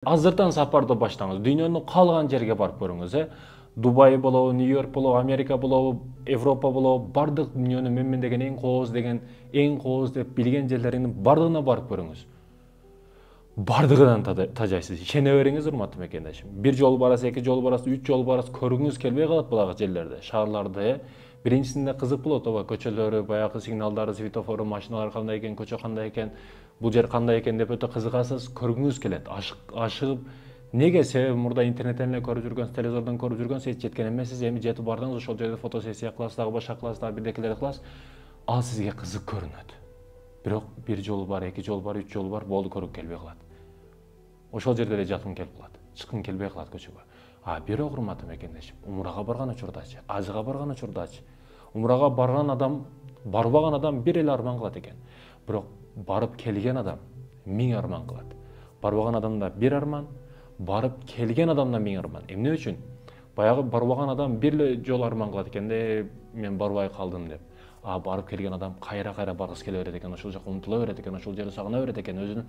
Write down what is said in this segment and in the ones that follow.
Азырдан сапарды баштаңыз. Дүйнөнүн калган жерге барып көрүңүз, Дубай болобу, Нью-Йорк болобу, Америка болобу, Европа болобу, бардык дүйнөнүн мен деген эң кооз деп билген жерлеринин бардыгына барып көрүңүз. Бардыгынан тажайсыз. Ишене бериңиз, урматтуу мекендешим. Бир жолу барасыз, эки жолу барасыз, үч жолу барасыз, көргүңүз келбей калат булагы жерлерде, шаарларды. Биринчисинде кызык болот, көчөлөрү, баягы сигналдары, светофору, машиналар кандай экен, көчө кандай экен, бул жер кандай экен деп өтө кызыгасыз, көргүңүз келет. Ашыгып, неге себеби мурда интернеттен эле көрүп жүргөнсүз, телевизордон көрүп жүргөнсүз, жеткен эмессиз, эми жетип бардыңыз, ошол жерде фотосессия кыласыз, дагы башка кыласыз, дагы бирдекелерди кыласыз. Ал сизге кызык көрүнөт. Бирок бир жолу бар, эки жолу бар, үч жолу бар, болду, көрүп келбей калат. Ошол жерде эле жаткың келип калат, чыккың келбей калат көчөгө. Бирок урматтуу мекендешим, умрага барган учурдачы, ажыга барган учурдачы, умрага барган адам, барбаган адам бир эле арман кылат экен. Бирок барып келген адам 1000 арман кылат. Барбаган адамда бир арман, барып келген адамда 1000 арман. Эмне үчүн? Баягы барбаган адам бир эле жолу арман кылат экен, мен барбай калдым деп. Барып келген адам кайра баргысы келе берет экен, ошол жака умтула берет экен, ошол жерди сагына берет экен, өзүнүн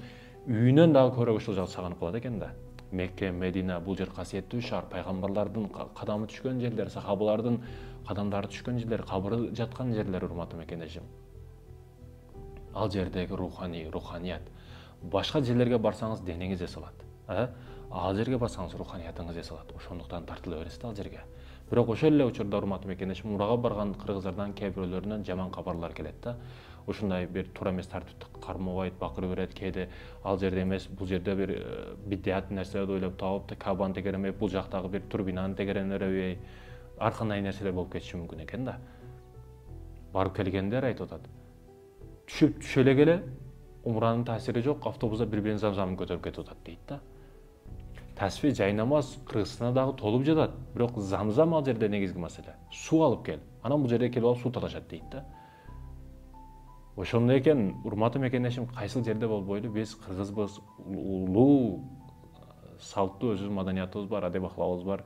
үйүнөн дагы көрө ошол жакты сагынып калат экен да. Мекке, Медина, бул жер касиеттүү шаар, пайгамбарлардын кадамы түшкөн жерлер, сахабалардын кадамдары түшкөн жерлер, кабыры жаткан жерлер, урматтуу мекендешим. Ал жердеги руханият. Башка жерлерге барсаңыз денеңиз эс алат. Ал жерге барсаңыз руханиятыңыз эс алат. Ошондуктан тартыла бересиз ал жерге. Бирок ошол эле учурда, урматтуу мекендешим, умрага барган кыргыздардан кээ бирөөлөрүнөн жаман кабарлар келет да. Ушундай бир туура эмес тартипти кармабайт, бакырып берет, кээде ал жерде эмес, бул жерде бир бидият нерселерди ойлоп таап, Кабаны тегеремей, бул жактагы бир турбинаны тегерене беребей, ар кандай нерселер болуп кетиши мүмкүн экен да. Барып келгендер айтып атат. Түшө эле келе, умранын таасири жок, автобуста бири-бирин замзамын көтөрүп кетип атат дейт да. Таспи, жай намаз Кыргызстанда дагы толуп жатат, бирок замзам ал жерде негизги маселе. Суу алып кел. Анан бул жерге келип алып суу талашат дейт да. Ошондой экен, урматтуу мекендешим, кайсыл жерде болбойлу, биз кыргызбыз, улуу салттуу өзүбүздүн маданиятыбыз бар, адеп аклагыбыз бар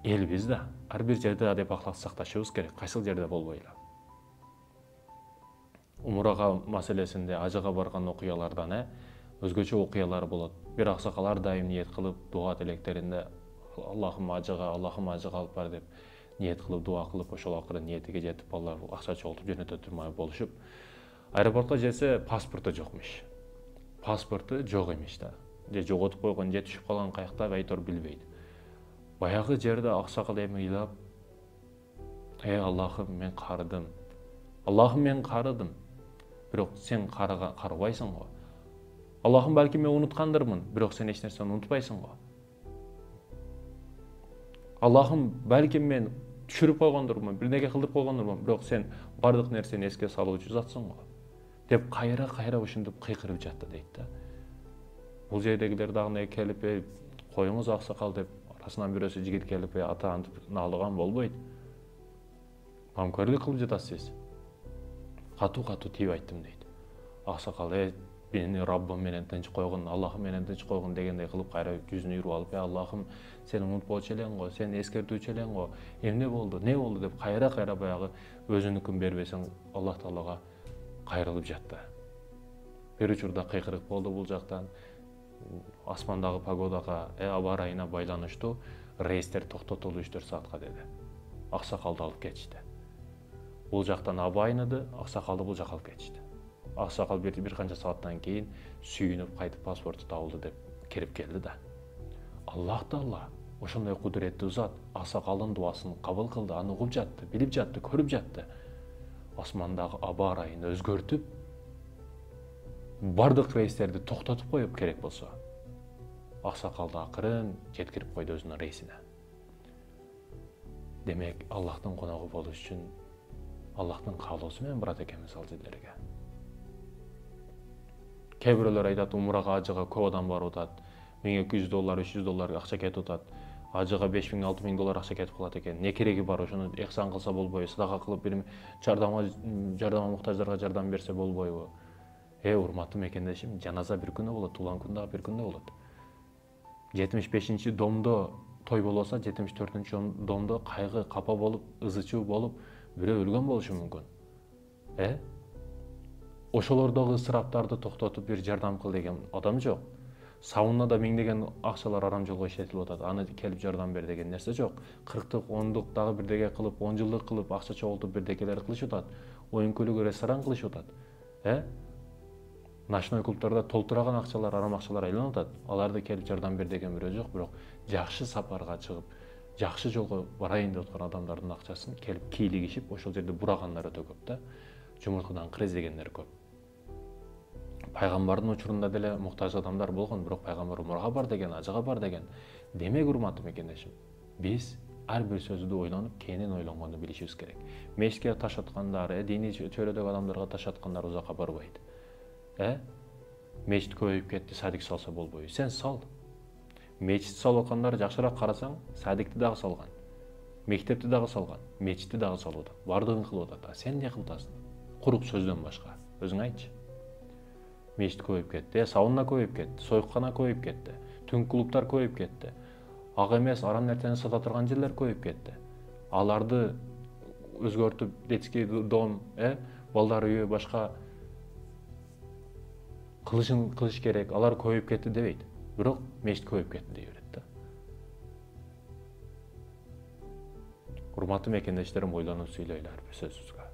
элбиз да. Ар бир жерде адеп аклагды сакташыбыз керек, кайсыл жерде болбойлу. Умрага маселесинде, ажыга барган окуялардан өзгөчө окуялар болот. Бир аксакал ар дайым ниет кылып, дуа тилектеринде Аллахым ажыга алып бар деп ниет кылып, дуа кылып, ошол акыры ниетиге жетип, балдар акча чогултуп жөнөтө турмай болушуп. Аэропортко жетсе, паспорту жокмуш. Паспорту жок эмиш да. Же жоготуп койгон, же түшүп калган, каякта айтор билбейт. Баягы жерде аксакал эми ыйлап, Аллахым, мен карыдым. Аллахым, мен карыдым. Бирок сен карыбайсың го. Аллахым, балки мен унуткандырмын, бирок сен эч нерсени унутпайсың го. Аллахым, балки мен түшүрүп койгондурмун, бирдеке кылдырып койгондурмун, бирок сен бардык нерсени эске салуучу затсың го. Деп кайра ушинтип кыйкырып жатты дейт да. Бул жердегилер дагы келип, коюңуз аксакал деп, арасынан бирөөсү жигит келип, ата антип наалыган болбойт. Мамкөрлүк кылып жатасыз сиз. Катуу тийип айттым дейт. Аксакал, мени Раббым менен тынч койгун, Аллахым менен тынч койгун дегендей кылып кайра жүзүн үйрүп алып, Аллахым, сен унутпочу элең го, сен эскертүүчү элең го, эмне болду деп кайра баягы өзүнүкүн бербесең Аллах Таалага кайрылып жатты. Бир учурда кыйкырык болду бул жактан, асмандагы погодага, аба ырайына байланыштуу рейстер токтотулду 3-4 саатка деди. Аксакалды алып кетишти. Бул жактан аба айныды, аксакалды бул жака алып кетишти. Аксакал бир канча сааттан кийин сүйүнүп кайтып паспорту табылды деп кирип келди да. Аллах Таала ошондой кудуреттүү зат аксакалдын дубасын кабыл кылды, аны угуп жатты, билип жатты, көрүп жатты. Асмандагы аба ырайын өзгөртүп, бардык рейстерди токтотуп коюп керек болсо, аксакалды акырын жеткирип койду өзүнүн рейсине. Демек, Аллахтын коногу болуш үчүн Аллахтын каалоосу менен барат экенбиз ал жерлерге. Кээ бирөөлөр айтат, умрага ажыга көп адам барып атат, $1200, $300 акча кетип атат, ажыга $5000-6000 акча кетип калат экен. Не кереги бар, ошону эхсан кылса болбойбу, садака кылып, бир жардамга муктаждарга жардам берсе болбойбу? Урматтуу мекендешим, жаназа бир күндө болот, туулган күн дагы бир күндө болот. 75-чи домдо той болбосо, 74-чү домдо кайгы, капа болуп, ызы чуу болуп, бирөө өлгөн болушу мүмкүн. Ошолордогу ысыраптарды токтотуп бир жардам кыл деген адам жок. Саунада миңдеген акчалар арам жолго иштетилип атат. Аны келип жардам бер деген нерсе жок. 40-тык, 10-дук дагы бирдеге кылып, 10 жылдык кылып акча чогултуп бирдекелер кылышып атат. Оюн көлүгү ресторан кылышып атат. Ночной клубдарда толтураган акчалар, арам акчалар айланып атат. Аларды келип жардам бер деген бирөө жок, бирок жакшы сапарга чыгып, жакшы жолго барайын деп аткан адамдардын акчасын келип кийлигишип, ошол жерде бурагандар өтө көп да. Жумуртадан кыр издегендер көп. Пайгамбардын учурунда деле муктаж адамдар болгон, бирок пайгамбар умрага бар деген, ажыга бар деген. Демек, урматтуу мекендешим, биз ар бир сөздү ойлонуп, кенен ойлонгонду билишибиз керек. Мешитке таш аткандар, диний чөйрөдөгү адамдарга таш аткандар узакка барбайт. Мечит көбөйүп кетти, садик салса болбойбу. Сен сал. Мечит салып аткандар жакшыраак карасаң, садикти дагы салган, мектепти дагы салган, мечитти дагы салып атат. Бардыгын кылып атат. Сен эмне кылып атасың? Курук сөздөн башка. Өзүң айтчы. Мечит көбөйүп кетти, сауна көбөйүп кетти, союккана көбөйүп кетти, түнкү клубтар көбөйүп кетти. Ак эмес, арам нерсени сата турган жерлер көбөйүп кетти. Аларды өзгөртүп, детский дом, балдар үйү, башка кылыш керек, алар көбөйүп кетти дебейт. Бирок мечит көбөйүп кетти дей берет да. Урматтуу мекендештерим, ойлонуп сүйлөйлү ар бир сөзүбүзгө.